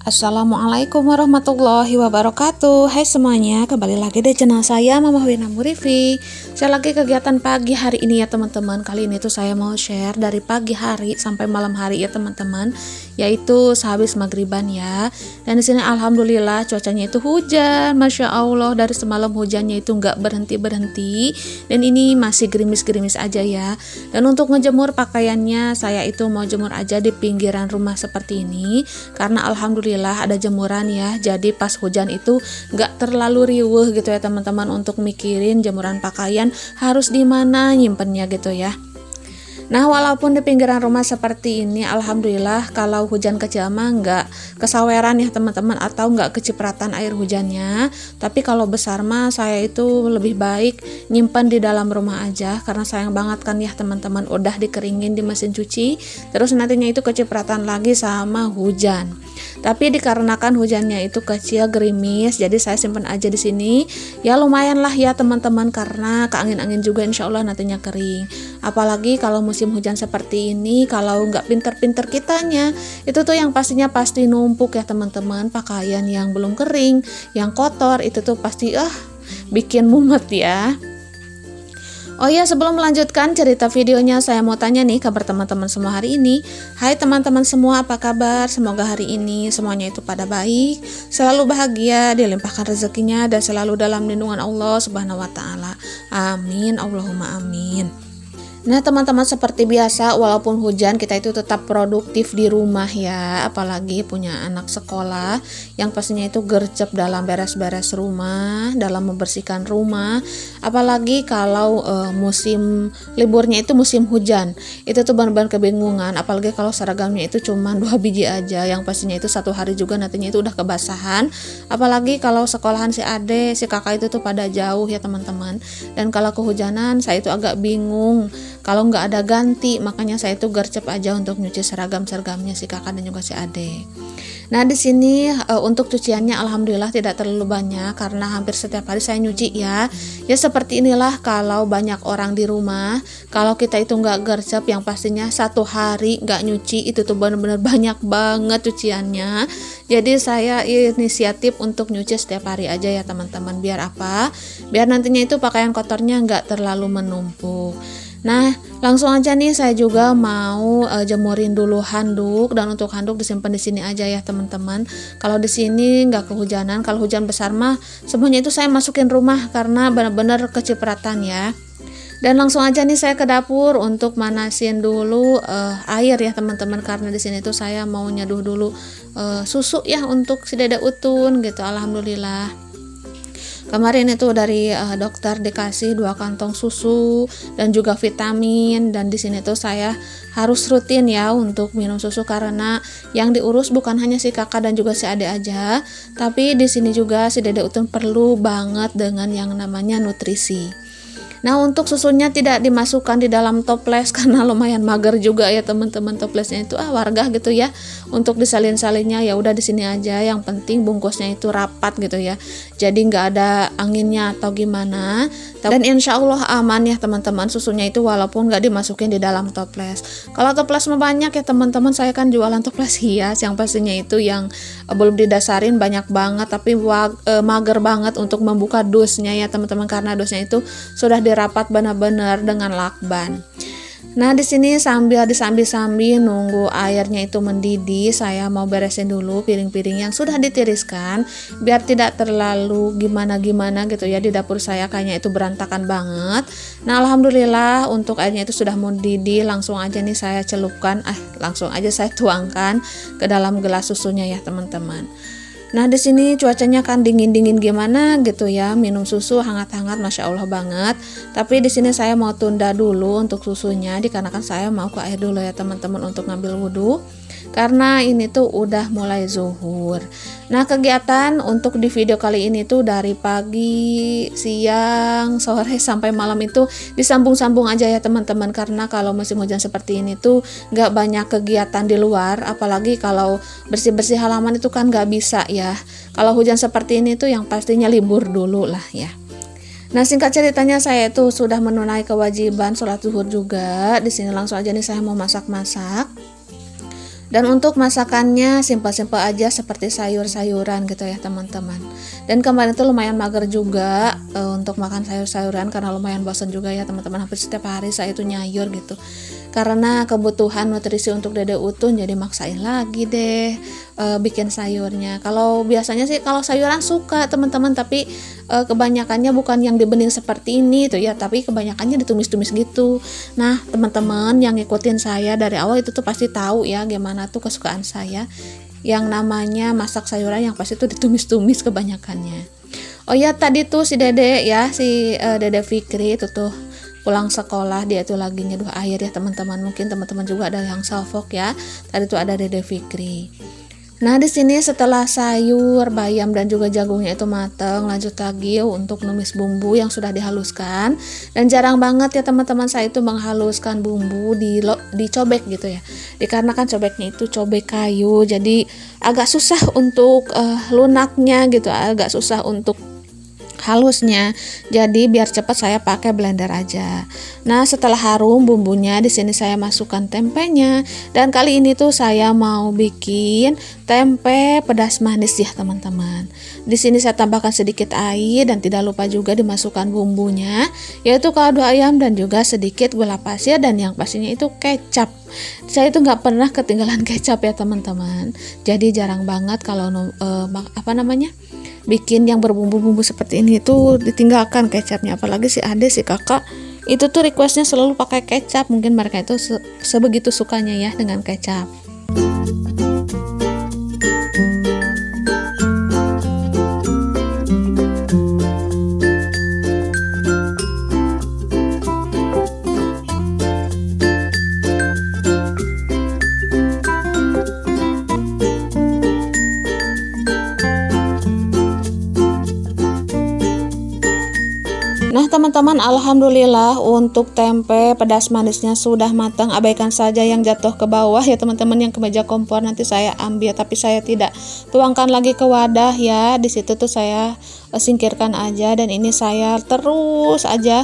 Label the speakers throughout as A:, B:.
A: Assalamualaikum warahmatullahi wabarakatuh. Hai semuanya, kembali lagi di channel saya Mama Wina Murifi. Saya lagi kegiatan pagi hari ini ya teman-teman. Kali ini tuh saya mau share dari pagi hari sampai malam hari ya teman-teman, yaitu sehabis maghriban ya. Dan di sini alhamdulillah cuacanya itu hujan, masya Allah, dari semalam hujannya itu nggak berhenti. Dan ini masih gerimis-gerimis aja ya. Dan untuk ngejemur pakaiannya, saya itu mau jemur aja di pinggiran rumah seperti ini, karena alhamdulillah ada jemuran ya, jadi pas hujan itu nggak terlalu riuh gitu ya teman-teman, untuk mikirin jemuran pakaian harus di mana nyimpennya gitu ya. Nah, walaupun di pinggiran rumah seperti ini, alhamdulillah kalau hujan kecil mah nggak kesaweran ya teman-teman, atau nggak kecipratan air hujannya. Tapi kalau besar mah saya itu lebih baik nyimpan di dalam rumah aja, karena sayang banget kan ya teman-teman, udah dikeringin di mesin cuci, terus nantinya itu kecipratan lagi sama hujan. Tapi dikarenakan hujannya itu kecil gerimis, jadi saya simpan aja di sini. Ya lumayan lah ya teman-teman, karena keangin-angin juga insya Allah nantinya kering. Apalagi kalau musim hujan seperti ini, kalau nggak pinter-pinter kitanya, itu tuh yang pastinya pasti numpuk ya teman-teman. Pakaian yang belum kering, yang kotor, itu tuh pasti bikin mumet ya. Oh ya, sebelum melanjutkan cerita videonya, saya mau tanya nih kabar teman-teman semua hari ini. Hai teman-teman semua, apa kabar? Semoga hari ini semuanya itu pada baik, selalu bahagia, dilimpahkan rezekinya, dan selalu dalam lindungan Allah Subhanahu wa Ta'ala. Amin, Allahumma amin. Nah teman-teman, seperti biasa, walaupun hujan kita itu tetap produktif di rumah ya. Apalagi punya anak sekolah yang pastinya itu gercep dalam beres-beres rumah, dalam membersihkan rumah. Apalagi kalau musim liburnya itu musim hujan, itu tuh benar-benar kebingungan. Apalagi kalau seragamnya itu cuma 2 biji aja, yang pastinya itu 1 hari juga nantinya itu udah kebasahan. Apalagi kalau sekolahan si ade, si kakak itu tuh pada jauh ya teman-teman. Dan kalau kehujanan saya itu agak bingung kalau nggak ada ganti, makanya saya itu gercep aja untuk nyuci seragam-seragamnya si kakak dan juga si adik. Nah di sini untuk cuciannya alhamdulillah tidak terlalu banyak, karena hampir setiap hari saya nyuci ya. Ya seperti inilah kalau banyak orang di rumah, kalau kita itu nggak gercep, yang pastinya 1 hari nggak nyuci itu tuh benar-benar banyak banget cuciannya. Jadi saya inisiatif untuk nyuci setiap hari aja ya teman-teman. Biar apa? Biar nantinya itu pakaian kotornya nggak terlalu menumpuk. Nah, langsung aja nih saya juga mau jemurin dulu handuk, dan untuk handuk disimpan di sini aja ya teman-teman. Kalau di sini nggak kehujanan, kalau hujan besar mah semuanya itu saya masukin rumah karena benar-benar kecipratan ya. Dan langsung aja nih saya ke dapur untuk manasin dulu air ya teman-teman, karena di sini tuh saya mau nyeduh dulu susu ya untuk si Dede Utun gitu. Alhamdulillah. Kemarin itu dari dokter dikasih 2 kantong susu dan juga vitamin, dan di sini tuh saya harus rutin ya untuk minum susu, karena yang diurus bukan hanya si kakak dan juga si adik aja, tapi di sini juga si Dede Utun perlu banget dengan yang namanya nutrisi. Nah untuk susunya tidak dimasukkan di dalam toples karena lumayan mager juga ya teman-teman, toplesnya itu warga gitu ya. Untuk disalin-salinnya ya udah di sini aja, yang penting bungkusnya itu rapat gitu ya. Jadi nggak ada anginnya atau gimana. Dan insya Allah aman ya teman-teman susunya itu, walaupun nggak dimasukin di dalam toples. Kalau toples mah banyak ya teman-teman, saya kan jualan toples hias yang pastinya itu yang belum didasarin banyak banget, tapi mager banget untuk membuka dusnya ya teman-teman, karena dusnya itu sudah rapat benar-benar dengan lakban. Nah di sini sambil nunggu airnya itu mendidih, saya mau beresin dulu piring-piring yang sudah ditiriskan biar tidak terlalu gimana-gimana gitu ya. Di dapur saya kayaknya itu berantakan banget. Nah alhamdulillah untuk airnya itu sudah mendidih, langsung aja nih saya celupkan, langsung aja saya tuangkan ke dalam gelas susunya ya teman-teman. Nah di sini cuacanya kan dingin-dingin gimana gitu ya, minum susu hangat-hangat masya Allah banget. Tapi di sini saya mau tunda dulu untuk susunya, dikarenakan saya mau ke air dulu ya teman-teman untuk ngambil wudhu, karena ini tuh udah mulai zuhur. Nah kegiatan untuk di video kali ini tuh dari pagi, siang, sore sampai malam itu disambung-sambung aja ya teman-teman, karena kalau musim hujan seperti ini tuh nggak banyak kegiatan di luar, apalagi kalau bersih-bersih halaman itu kan nggak bisa ya. Kalau hujan seperti ini tuh yang pastinya libur dulu lah ya. Nah singkat ceritanya saya itu sudah menunaikan kewajiban sholat zuhur juga. Di sini langsung aja nih saya mau masak-masak. Dan untuk masakannya simpel-simpel aja seperti sayur-sayuran gitu ya teman-teman. Dan kemarin itu lumayan mager juga untuk makan sayur-sayuran karena lumayan bosan juga ya teman-teman. Hampir setiap hari saya itu nyayur gitu. Karena kebutuhan nutrisi untuk Dede Utun jadi maksain lagi deh bikin sayurnya. Kalau biasanya sih kalau sayuran suka teman-teman, tapi kebanyakannya bukan yang dibening seperti ini tuh ya, tapi kebanyakannya ditumis-tumis gitu. Nah teman-teman yang ngikutin saya dari awal itu tuh pasti tahu ya gimana tuh kesukaan saya yang namanya masak sayuran, yang pasti tuh ditumis-tumis kebanyakannya. Oh ya, tadi tuh si Dede ya, si Dede Fikri itu tuh pulang sekolah, dia tuh lagi nyeduh air ya teman-teman. Mungkin teman-teman juga ada yang salfok ya. Tadi tuh ada Dede Fikri. Nah di sini setelah sayur, bayam dan juga jagungnya itu mateng, lanjut lagi untuk numis bumbu yang sudah dihaluskan. Dan jarang banget ya teman-teman saya itu menghaluskan bumbu dicobek gitu ya. Dikarenakan cobeknya itu cobek kayu, jadi agak susah untuk lunaknya gitu, agak susah untuk halusnya. Jadi biar cepat saya pakai blender aja. Nah, setelah harum bumbunya, di sini saya masukkan tempenya. Dan kali ini tuh saya mau bikin tempe pedas manis ya, teman-teman. Di sini saya tambahkan sedikit air dan tidak lupa juga dimasukkan bumbunya, yaitu kaldu ayam dan juga sedikit gula pasir dan yang pastinya itu kecap. Saya itu nggak pernah ketinggalan kecap ya, teman-teman. Jadi jarang banget kalau bikin yang berbumbu-bumbu seperti ini tuh ditinggalkan kecapnya. Apalagi si Ade, si kakak itu tuh requestnya selalu pakai kecap. Mungkin mereka itu sebegitu sukanya ya dengan kecap. Nah teman-teman, alhamdulillah untuk tempe pedas manisnya sudah matang. Abaikan saja yang jatuh ke bawah ya teman-teman, yang ke meja kompor nanti saya ambil, tapi saya tidak tuangkan lagi ke wadah ya. Di situ tuh saya singkirkan aja, dan ini saya terus aja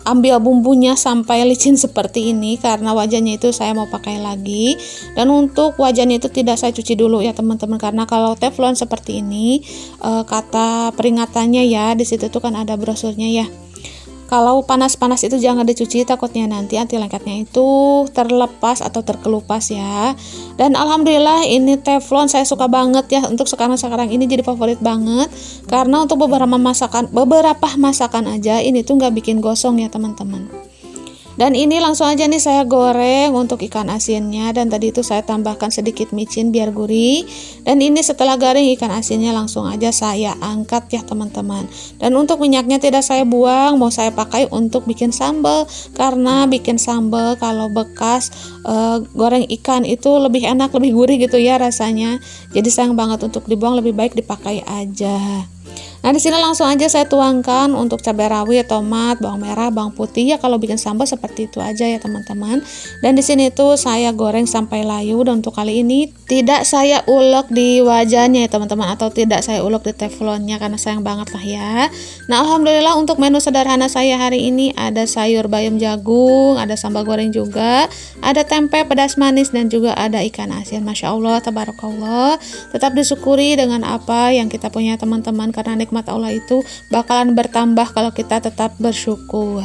A: ambil bumbunya sampai licin seperti ini karena wajannya itu saya mau pakai lagi. Dan untuk wajannya itu tidak saya cuci dulu ya teman-teman, karena kalau teflon seperti ini kata peringatannya ya di situ tuh kan ada brosurnya ya. Kalau panas-panas itu jangan dicuci, takutnya nanti anti lengketnya itu terlepas atau terkelupas ya. Dan alhamdulillah ini teflon saya suka banget ya, untuk sekarang ini jadi favorit banget. Karena untuk beberapa masakan aja ini tuh nggak bikin gosong ya teman-teman. Dan ini langsung aja nih saya goreng untuk ikan asinnya, dan tadi itu saya tambahkan sedikit micin biar gurih. Dan ini setelah garing ikan asinnya langsung aja saya angkat ya teman-teman. Dan untuk minyaknya tidak saya buang, mau saya pakai untuk bikin sambal, karena bikin sambal kalau bekas goreng ikan itu lebih enak, lebih gurih gitu ya rasanya. Jadi sayang banget untuk dibuang, lebih baik dipakai aja. Nah di sini langsung aja saya tuangkan untuk cabai rawit, tomat, bawang merah, bawang putih ya. Kalau bikin sambal seperti itu aja ya teman-teman. Dan di sini tuh saya goreng sampai layu, dan untuk kali ini tidak saya ulek di wajannya ya teman-teman, atau tidak saya ulek di teflonnya karena sayang banget lah ya. Nah alhamdulillah untuk menu sederhana saya hari ini ada sayur bayam jagung, ada sambal goreng juga, ada tempe pedas manis, dan juga ada ikan asin. Masya Allah, tabarakallah. Tetap disyukuri dengan apa yang kita punya teman-teman, karena nikmat Allah itu bakalan bertambah kalau kita tetap bersyukur.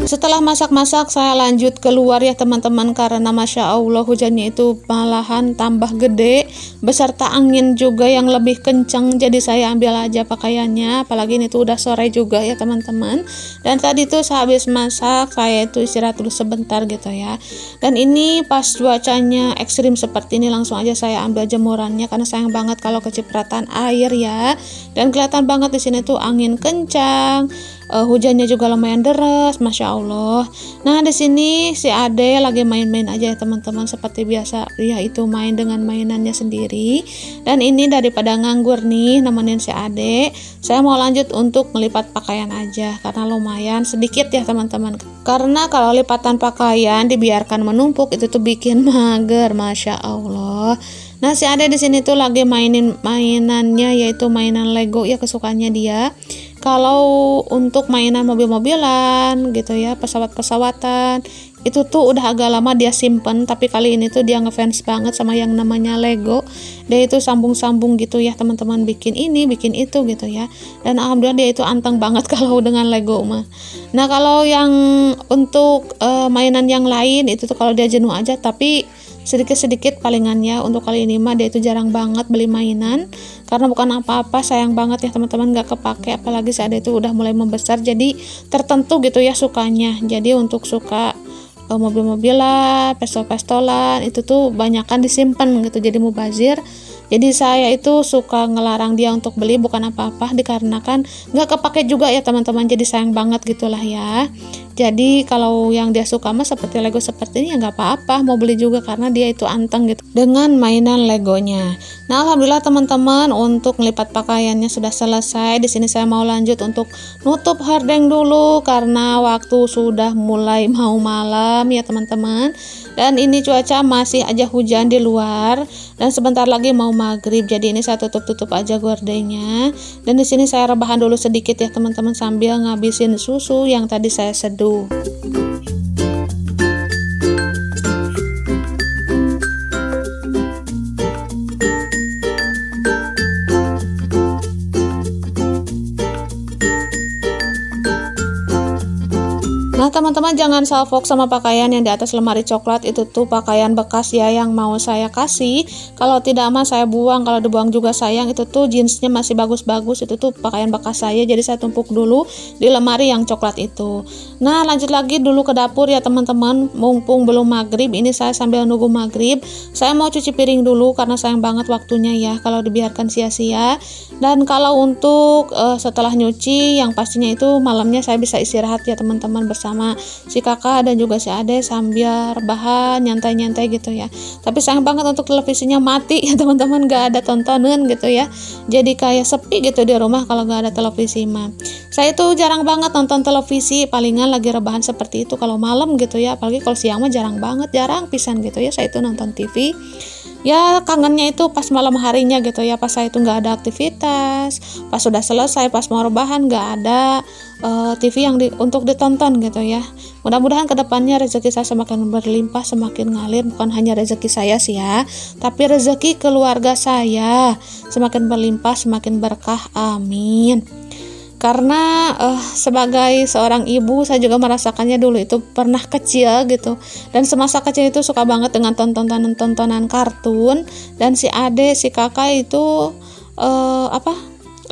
A: Setelah masak-masak saya lanjut keluar ya teman-teman, karena Masya Allah hujannya itu malahan tambah gede beserta angin juga yang lebih kencang. Jadi saya ambil aja pakaiannya, apalagi ini tuh udah sore juga ya teman-teman. Dan tadi tuh sehabis masak saya itu istirahat dulu sebentar gitu ya. Dan ini pas cuacanya ekstrim seperti ini langsung aja saya ambil jemurannya, karena sayang banget kalau kecipratan air ya. Dan kelihatan banget di sini tuh angin kencang. Hujannya juga lumayan deras, Masya Allah. Nah di sini si Ade lagi main-main aja ya teman-teman, seperti biasa dia itu main dengan mainannya sendiri. Dan ini daripada nganggur nih nemenin si Ade, saya mau lanjut untuk melipat pakaian aja, karena lumayan sedikit ya teman-teman. Karena kalau lipatan pakaian dibiarkan menumpuk itu tuh bikin mager, Masya Allah. Nah, si Ade di sini tuh lagi mainin mainannya, yaitu mainan Lego ya, kesukaannya dia. Kalau untuk mainan mobil-mobilan gitu ya, pesawat-pesawatan, itu tuh udah agak lama dia simpen, tapi kali ini tuh dia ngefans banget sama yang namanya Lego. Dia itu sambung-sambung gitu ya teman-teman, bikin ini bikin itu gitu ya, dan alhamdulillah dia itu anteng banget kalau dengan Lego mah. Nah, kalau yang untuk mainan yang lain itu tuh kalau dia jenuh aja, tapi sedikit-sedikit palingannya. Untuk kali ini mah dia itu jarang banget beli mainan, karena bukan apa-apa, sayang banget ya teman-teman nggak kepake, apalagi saat itu udah mulai membesar, jadi tertentu gitu ya sukanya. Jadi untuk suka mobil-mobilan, pistol-pistolan itu tuh banyakan disimpan gitu, jadi mubazir. Jadi saya itu suka ngelarang dia untuk beli, bukan apa-apa, dikarenakan nggak kepake juga ya teman-teman, jadi sayang banget gitulah ya. Jadi kalau yang dia suka mah seperti Lego seperti ini ya nggak apa-apa, mau beli juga karena dia itu anteng gitu dengan mainan Legonya. Nah, alhamdulillah teman-teman, untuk ngelipat pakaiannya sudah selesai. Di sini saya mau lanjut untuk nutup hordeng dulu karena waktu sudah mulai mau malam ya teman-teman. Dan ini cuaca masih aja hujan di luar dan sebentar lagi mau maghrib. Jadi ini saya tutup-tutup aja gordengnya. Dan di sini saya rebahan dulu sedikit ya teman-teman sambil ngabisin susu yang tadi saya seduh. Nah teman-teman, jangan salfok sama pakaian yang di atas lemari coklat, itu tuh pakaian bekas ya yang mau saya kasih. Kalau tidak mah saya buang, kalau dibuang juga sayang. Itu tuh jeansnya masih bagus-bagus, itu tuh pakaian bekas saya, jadi saya tumpuk dulu di lemari yang coklat itu. Nah lanjut lagi dulu ke dapur ya teman-teman, mumpung belum maghrib. Ini saya sambil nunggu maghrib, saya mau cuci piring dulu karena sayang banget waktunya ya kalau dibiarkan sia-sia. Dan kalau untuk setelah nyuci, yang pastinya itu malamnya saya bisa istirahat ya teman-teman bersama si kakak dan juga si ade sambil rebahan nyantai-nyantai gitu ya. Tapi sayang banget untuk televisinya mati ya teman-teman, gak ada tontonan gitu ya, jadi kayak sepi gitu di rumah kalau gak ada televisi mah. Saya tuh jarang banget nonton televisi, palingan lagi rebahan seperti itu kalau malam gitu ya, apalagi kalau siang mah jarang banget, jarang pisan gitu ya saya itu nonton TV. Ya kangennya itu pas malam harinya gitu ya, pas saya itu nggak ada aktivitas, pas sudah selesai, pas mau rebahan nggak ada TV yang untuk ditonton gitu ya. Mudah-mudahan kedepannya rezeki saya semakin berlimpah, semakin ngalir, bukan hanya rezeki saya sih ya, tapi rezeki keluarga saya semakin berlimpah, semakin berkah, amin. Karena sebagai seorang ibu saya juga merasakannya dulu itu pernah kecil gitu, dan semasa kecil itu suka banget dengan tontonan kartun, dan si ade si kakak itu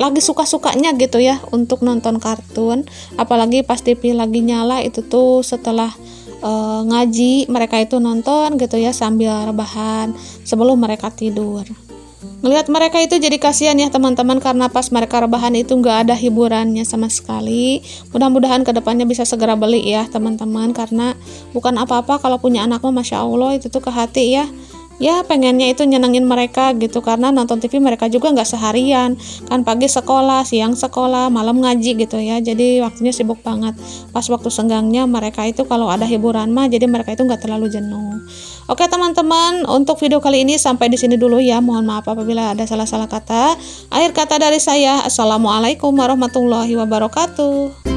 A: lagi suka-sukanya gitu ya untuk nonton kartun, apalagi pas TV lagi nyala itu tuh setelah ngaji mereka itu nonton gitu ya sambil rebahan sebelum mereka tidur. Ngelihat mereka itu jadi kasihan ya teman-teman, karena pas mereka rebahan itu nggak ada hiburannya sama sekali. Mudah-mudahan kedepannya bisa segera beli ya teman-teman, karena bukan apa-apa kalau punya anak mah masya Allah itu tuh ke hati ya. Ya pengennya itu nyenengin mereka gitu, karena nonton TV mereka juga nggak seharian kan, pagi sekolah, siang sekolah, malam ngaji gitu ya, jadi waktunya sibuk banget. Pas waktu senggangnya mereka itu kalau ada hiburan mah jadi mereka itu nggak terlalu jenuh. Oke teman-teman, untuk video kali ini sampai di sini dulu ya, mohon maaf apabila ada salah-salah kata. Akhir kata dari saya, assalamualaikum warahmatullahi wabarakatuh.